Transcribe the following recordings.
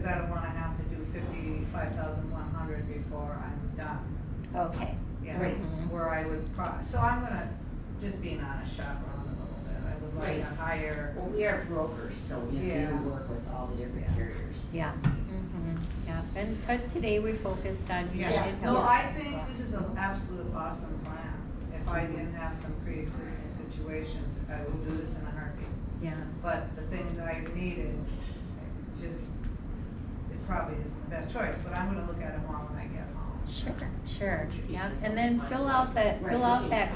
because I don't wanna have to do 55,100 before I'm done. Okay. Yeah, Right. where I would so I'm gonna, just being honest, shop around a little bit. I would like to hire, Well, we are brokers, so we do Yeah. work with all the different Yeah. carriers. Yeah, yeah, but today we focused on United yeah. Health. No, I think this is an absolute awesome plan. If I didn't have some pre-existing situations, I would do this in a heartbeat. Yeah, But the things I've needed, just, it probably isn't the best choice, but I'm gonna look at it more when I get home. sure, yeah, and then fill out that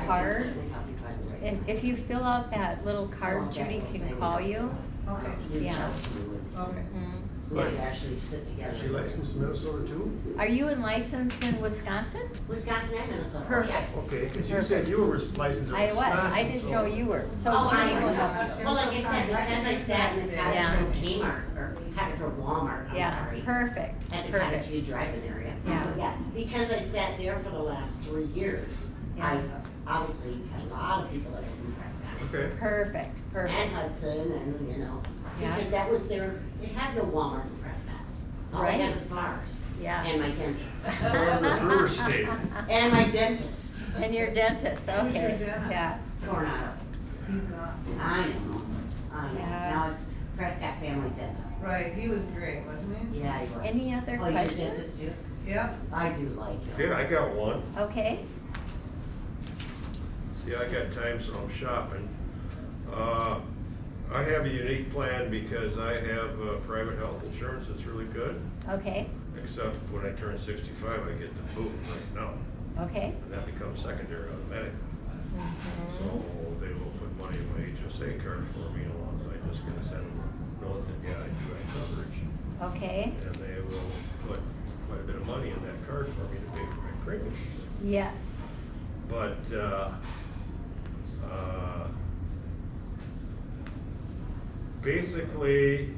card. And if you fill out that little card, Judy can call you. Okay, Yeah. okay. We could actually sit together. Is she licensed in Minnesota too? Are you licensed in Wisconsin? Wisconsin and Minnesota. Perfect. Okay, because you said you were licensed in I Wisconsin. was, I didn't so- know you were, so Oh, I Judy will know. help you. Well, like I said, because I sat in the Cottage Yeah. Grove Kmart, or Cottage Grove Walmart, I'm Yeah, sorry. perfect, At the Cottage perfect. View Drive-In area. Yeah. Because I sat there for the last 3 years, Yeah. I obviously had a lot of people that were from Prescott. Okay. Perfect, And perfect. Hudson, and, Yeah. because that was they had no Walmart in Prescott. All they Right. had was bars. Yeah. And my dentist. Or the brewer state. And my dentist. And your dentist, Who's your okay, dentist? yeah. Coronado. He's gone. I know. Yeah. Now it's Prescott Family Dental. Right, he was great, wasn't he? Yeah, he was. Any other Oh, he's your questions? dentist too? Yep. I do like him. Yeah, I got one. Okay, See, I got time, so I'm shopping. I have a unique plan because I have private health insurance that's really good, okay, except when I turn 65, I get the boot right now. okay. And that becomes secondary automatic. Mhm. So they will put money in my HSA card for me, as long as I just gonna send them a note that, yeah, I do have coverage. Okay, And they will put quite a bit of money in that card for me to pay for my premiums. yes. But, basically,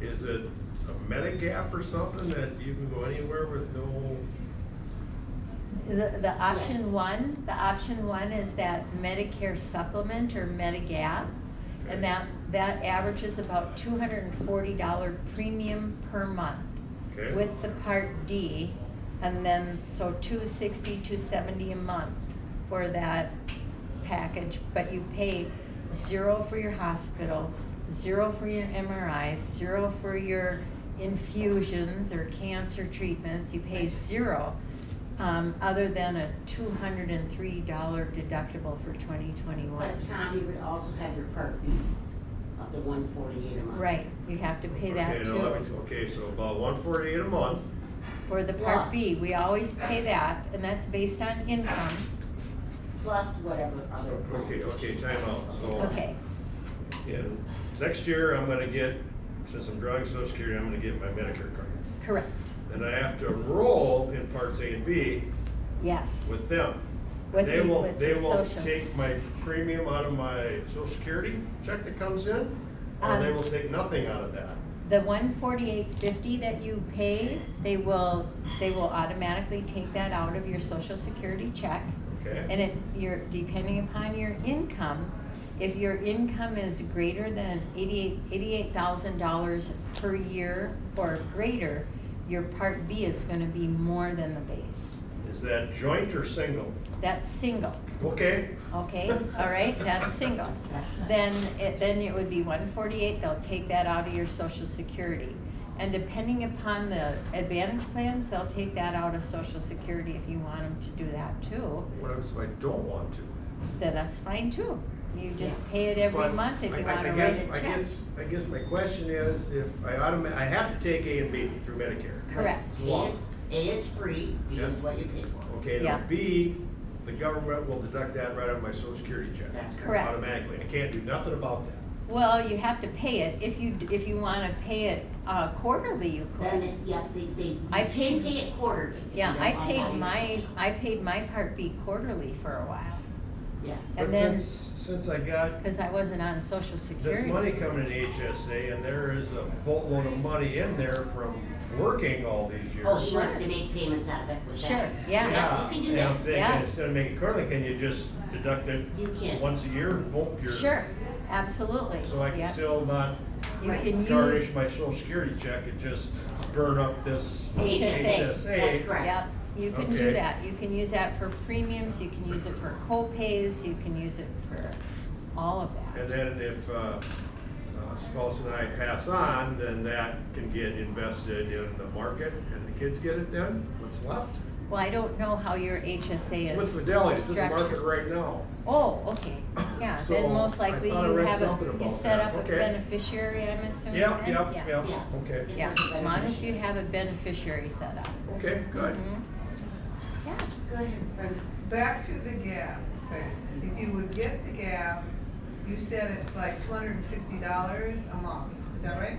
is it a Medigap or something that you can go anywhere with no? The option Yes. one, is that Medicare supplement or Medigap. And that averages about $240 premium per month. Okay. With the Part D, and then, so $260, $270 a month for that package, but you pay 0 for your hospital, 0 for your MRIs, 0 for your infusions or cancer treatments, you pay 0, other than a $203 deductible for 2021. But Tom, you would also have your Part B of the $148 a month. Right, you have to pay that Okay, too. now let me, okay, so about 148 a month. For the Part B, Plus. we always pay that, and that's based on income. Plus whatever other. Okay, time out. So Okay, in next year, I'm gonna get, since I'm drawing Social Security, I'm gonna get my Medicare card. correct, Then I have to enroll in Parts A and B yes. with them. With They the- will, with they the will social. take my premium out of my Social Security check that comes in, or they will take nothing out of that. The $148.50 that you pay, they will automatically take that out of your Social Security check. Okay? And you're, depending upon your income, if your income is greater than $88,000 per year or greater, your Part B is gonna be more than the base. Is that joint or single? That's single, Okay? okay, all right, that's single. Then it would be 148, they'll take that out of your Social Security. And depending upon the Advantage plans, they'll take that out of Social Security if you want them to do that too. What if I don't want to? Then that's fine too. You just pay it every But month if you I wanna guess- write a check. I guess my question is, if I I have to take A and B through Medicare. Correct. A is free, B Yeah. is what you pay for. Okay, now Yeah. B, the government will deduct that right out of my Social Security check. That's Correct. Automatically. I can't do nothing about that. Well, you have to pay it. If you wanna pay it quarterly, you Then, could. yeah, they I can paid- pay it quarterly. if Yeah, you don't I want paid to. I paid my Part B quarterly for a while. Yeah. And But then, since I got cause I wasn't on Social this Security. money coming in HSA, and there is a boatload of money in there from working all these years. Oh, she wants to make payments out of it with Sure, that. yeah. You can do And I'm that. thinking, Yeah. instead of making quarterly, can you just deduct it You can. once a year, boom, you're. Sure, absolutely. So I can Yep. still not You Right. can garnish use, my social security check and just burn up this HSA. That's correct. yep, you can do Okay. that. You can use that for premiums, you can use it for co-pays, you can use it for all of And that. then if spouse and I pass on, then that can get invested in the market and the kids get it then? What's left? Well, I don't know how your HSA It's is with Fidelity, it's in the market structured. right now. Oh, okay, yeah, So, then most likely I thought I you read have a, something you about set that. up a Okay. beneficiary, I'm assuming Yep, then? yep, Yeah. yep, Yeah. okay, Yeah, There's a as long as you beneficiary. have a beneficiary set up. okay, good. Mhm. Yeah, Go ahead, Brenda. Back to the gap thing. If you would get the gap, you said it's like $260 a month, is that right?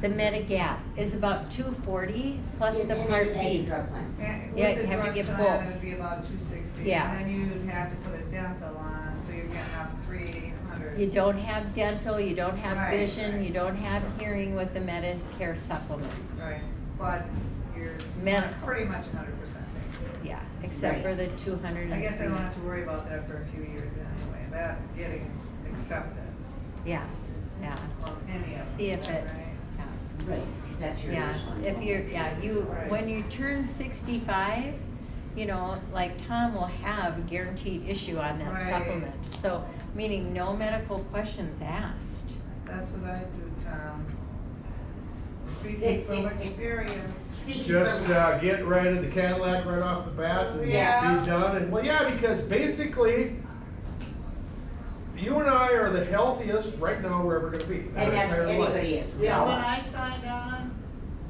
the Medigap is about $240 plus the And Part then add your B. drug plan. And Yeah, with the you have to drug get plan, both. it would be about $260. Yeah. And then you'd have to put a dental on, so you're getting up $300. You don't have dental, you don't have Right, vision, right. you don't have hearing with the Medicare supplements. Right, but you're Medical. pretty much 100% taken. Yeah, except for Right. the 200. I guess I don't have to worry about that for a few years anyway, that getting accepted Yeah, yeah, on any of them. See if is that it- right? yeah. Right, because that's your Yeah, initial. if you're, yeah, you, Right. when you turn 65, you know, like Tom will have a guaranteed issue on that Right. supplement. So, meaning no medical questions asked. That's what I do, Tom. Speaking from experience. Speaking Just from- get right in the Cadillac right off the bat and Yeah. be done. And, well, yeah, because basically, you and I are the healthiest right now we're ever gonna be. in our And that's, entire life. anybody is, we all When are. I signed on,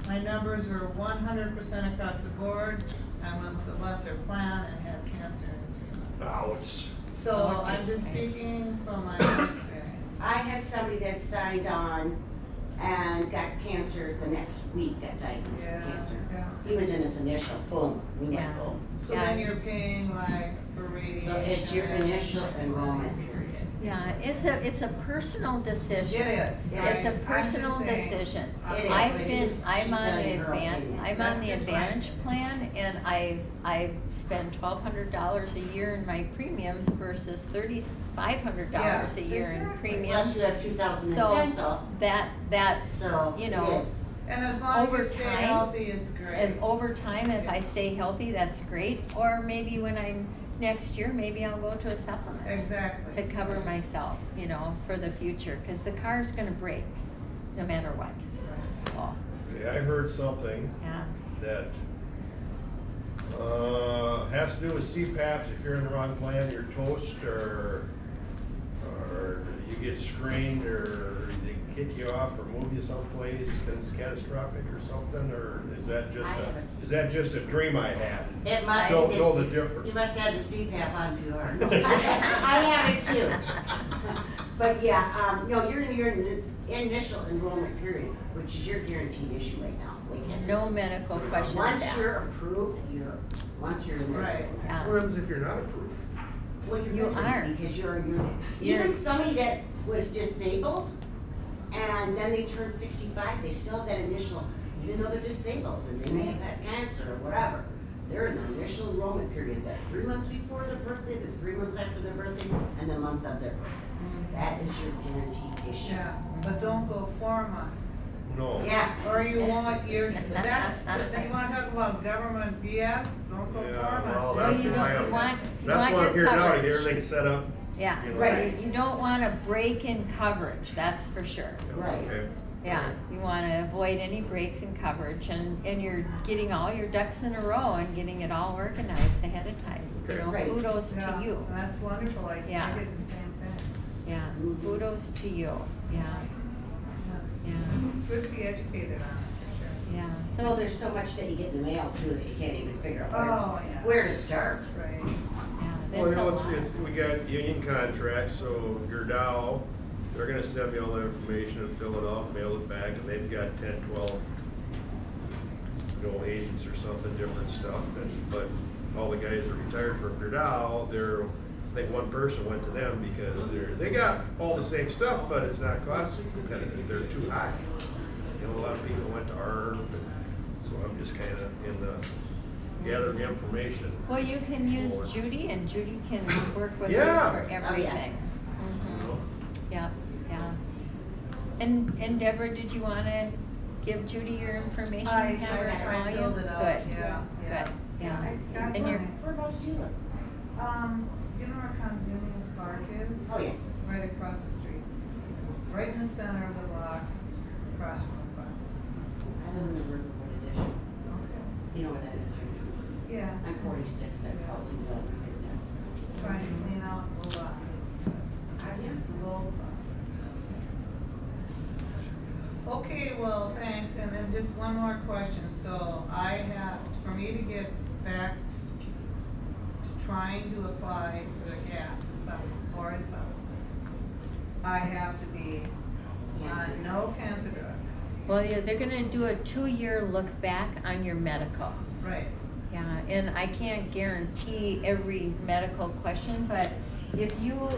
my numbers were 100% across the board. I went with the lesser plan and had cancer in 3 months. Now it's, So I'm just speaking from my own experience. I had somebody that signed on and got cancer the next week, got diagnosed Yeah, with cancer. yeah. He was in his initial, boom, we Yeah. went boom. So then you're paying like for radiation. So it's your initial enrollment period. Yeah, it's a personal decision. It is. Yeah. It's a I'm just personal saying. decision. It is, I've but been, she's I'm on telling the her advan, opinion. I'm on the That's just Advantage plan, and I've spent $1,200 a year in my premiums versus $3,500 a Yes, year in exactly. premiums. Plus you have 2,000 in So, dental, that's, so, you know, yes. And as long as Over you stay time, healthy, it's great. as over time, if I stay healthy, that's great, or maybe when I'm, next year, maybe I'll go to a supplement to Exactly. cover myself, you know, for the future, cause the car's gonna break, no matter what. Oh, yeah, I heard something yeah, that has to do with CPAPs. If you're in the wrong plan, you're toast, or you get screened, or they kick you off or move you someplace because it's catastrophic or something, or is that just I have a- is that just a dream I had? It must. Don't it- know the difference. You must have the CPAP on too hard. I have it too. But yeah, no, you're in your initial enrollment period, which is your guaranteed issue right now. They can't- no medical questions Once you're asked. approved, once you're in there. Right. Yeah. What happens if you're not approved? Well, You you're are. in because you're a unit. You're- Even somebody that was disabled and then they turned 65, they still have that initial, even though they're disabled and they may have had cancer or whatever. They're in the initial enrollment period, that 3 months before their birthday, the 3 months after their birthday, and the month of their birthday. That is your guaranteed issue. Yeah, but don't go 4 months. No. Yeah. Or you want your, you wanna talk about government BS? Don't go 4 Yeah, months. well, Well, that's you why don't- I'm- you want That's why I'm your here now, to get coverage. everything set up. Yeah, You know. Right. you don't wanna break in coverage, that's for sure. Right. Okay. Yeah, you wanna avoid any breaks in coverage, and you're getting all your ducks in a row and getting it all organized ahead of time. You Okay. know, Right. kudos Yeah, to you. That's wonderful, I Yeah. did the same thing. Yeah, Mhm. kudos to you, yeah, That's yeah, good to be educated on it, yeah, Well, so, there's so much that you get in the mail too that you can't even figure out Oh, yeah. where to start. for sure. Right. yeah, Well, there's you a know, lot. it's, we got union contracts, so your Dow, they're gonna send me all the information and fill it out, mail it back, and they've got 10, 12, agents or something, different stuff, but all the guys are retired from your Dow, I think one person went to them because they got all the same stuff, but it's not cost competitive, they're too high. You know, a lot of people went to ARB, so I'm just kinda in the gathering information. Well, you can use Lord. Judy, and Judy can work with you Yeah. for Oh, yeah. everything. You Mhm. know? Yeah, yeah, And Deborah, did you wanna give Judy your information? I Have her sure, call I you? filled it out, Good, yeah, yeah. good, yeah. I And you're, Whereabouts do you live? You know where Conzinius Park is? Oh, yeah. Right across the street, right in the center of the block, across from the park. I live in the Riverwood Edition. Okay. You know where that is, right? Yeah. I'm 46, that housing development right there. Trying to clean out and move on. It's a slow process. Okay, well, thanks, and then just one more question, so I have, for me to get back to trying to apply for the gap, or a supplement, I have to be on no cancer drugs. well, yeah, they're gonna do a 2-year look back on your medical. Right. Yeah, and I can't guarantee every medical question, but if you,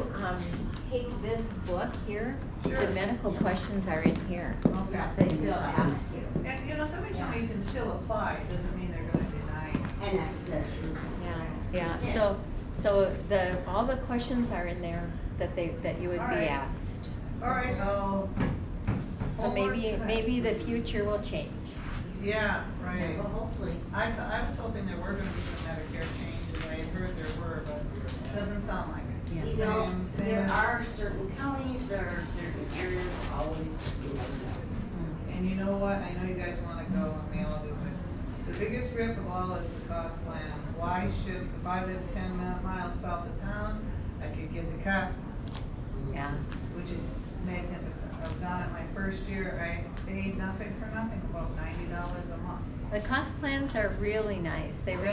take this book here, Sure. the medical questions are in here. Okay. That they'll ask you. And, you know, somebody told me you can still apply, it doesn't mean they're gonna deny it. And that's true. Yeah, Yeah. so all the questions are in there that you would All be right. asked. All right, So homework tonight. maybe the future will change. Yeah, right. Well, hopefully. I was hoping there were gonna be some Medicare changes, I had heard there were, but it doesn't sound like it. Yes. You know, Same there as- are certain counties, there are certain areas, always, you never know. And you know what, I know you guys wanna go, and we all do, but the biggest rip of all is the cost plan. Why should, if I live 10 miles south of town, I could get the cost plan, Yeah. which is magnificent. I was on it my first year, I paid nothing for nothing, about $90 a month. The cost plans are really nice. They really